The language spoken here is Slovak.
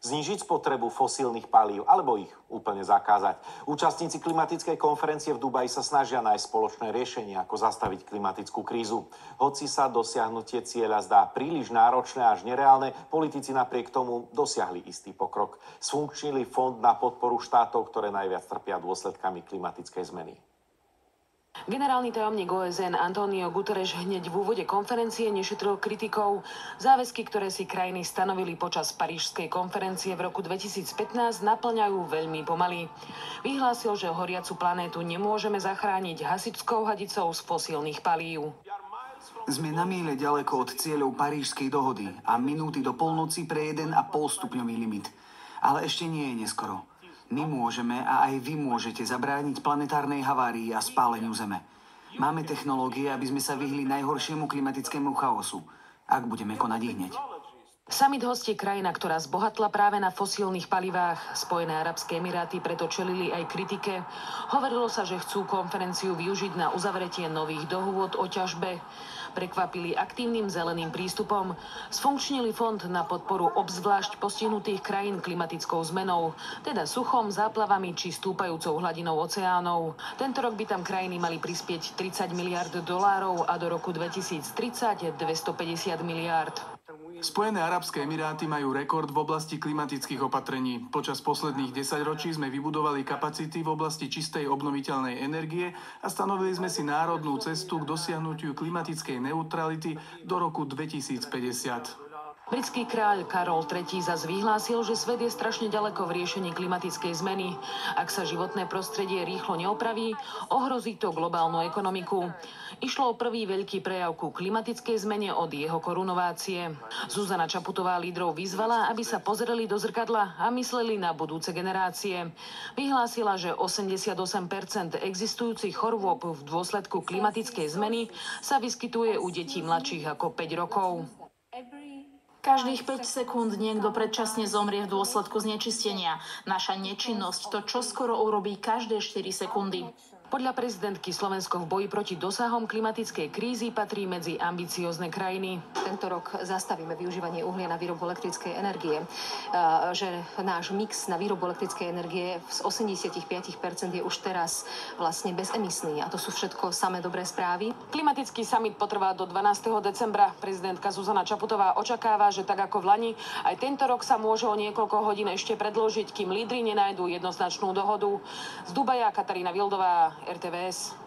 Znížiť spotrebu fosílnych palív alebo ich úplne zakázať. Účastníci klimatickej konferencie v Dubaji sa snažia nájsť spoločné riešenie, ako zastaviť klimatickú krízu. Hoci sa dosiahnutie cieľa zdá príliš náročné až nereálne, politici napriek tomu dosiahli istý pokrok. Sfunkčnili fond na podporu štátov, ktoré najviac trpia dôsledkami klimatickej zmeny. Generálny tajomník OSN António Guterres hneď v úvode konferencie nešetril kritikov. Záväzky, ktoré si krajiny stanovili počas parížskej konferencie v roku 2015, naplňajú veľmi pomaly. Vyhlásil, že horiacu planétu nemôžeme zachrániť hasičskou hadicou z fosílnych palív. Sme na míle ďaleko od cieľov Parížskej dohody a minúty do polnoci pre 1,5 stupňový limit. Ale ešte nie je neskoro. My môžeme a aj vy môžete zabrániť planetárnej havárii a spáleniu Zeme. Máme technológie, aby sme sa vyhli najhoršiemu klimatickému chaosu, ak budeme konať hneď. Summit hostí krajina, ktorá zbohatla práve na fosílnych palivách. Spojené arabské emiráty preto čelili aj kritike. Hovorilo sa, že chcú konferenciu využiť na uzavretie nových dohôd o ťažbe. Prekvapili aktívnym zeleným prístupom. Sfunkčnili fond na podporu obzvlášť postihnutých krajín klimatickou zmenou, teda suchom, záplavami či stúpajúcou hladinou oceánov. Tento rok by tam krajiny mali prispieť 30 miliard dolárov a do roku 2030 250 miliard. Spojené arabské emiráty majú rekord v oblasti klimatických opatrení. Počas posledných 10 ročí sme vybudovali kapacity v oblasti čistej obnoviteľnej energie a stanovili sme si národnú cestu k dosiahnutiu klimatickej neutrality do roku 2050. Britský kráľ Karol III zas vyhlásil, že svet je strašne ďaleko v riešení klimatickej zmeny. Ak sa životné prostredie rýchlo neopraví, ohrozí to globálnu ekonomiku. Išlo o prvý veľký prejav ku klimatickej zmene od jeho korunovácie. Zuzana Čaputová lídrov vyzvala, aby sa pozreli do zrkadla a mysleli na budúce generácie. Vyhlásila, že 88% existujúcich chorôb v dôsledku klimatickej zmeny sa vyskytuje u detí mladších ako 5 rokov. Každých 5 sekúnd niekto predčasne zomrie v dôsledku znečistenia. Naša nečinnosť to čoskoro urobí každé 4 sekundy. Podľa prezidentky Slovensko v boji proti dosahom klimatickej krízy patrí medzi ambiciózne krajiny. Tento rok zastavíme využívanie uhlia na výrobu elektrickej energie. Že náš mix na výrobu elektrickej energie z 85% je už teraz vlastne bezemisný. A to sú všetko samé dobré správy. Klimatický summit potrvá do 12. decembra. Prezidentka Zuzana Čaputová očakáva, že tak ako v lani, aj tento rok sa môže o niekoľko hodín ešte predĺžiť, kým lídri nenájdu jednoznačnú dohodu. Z Dubaja Katarína Vildová, RTVS.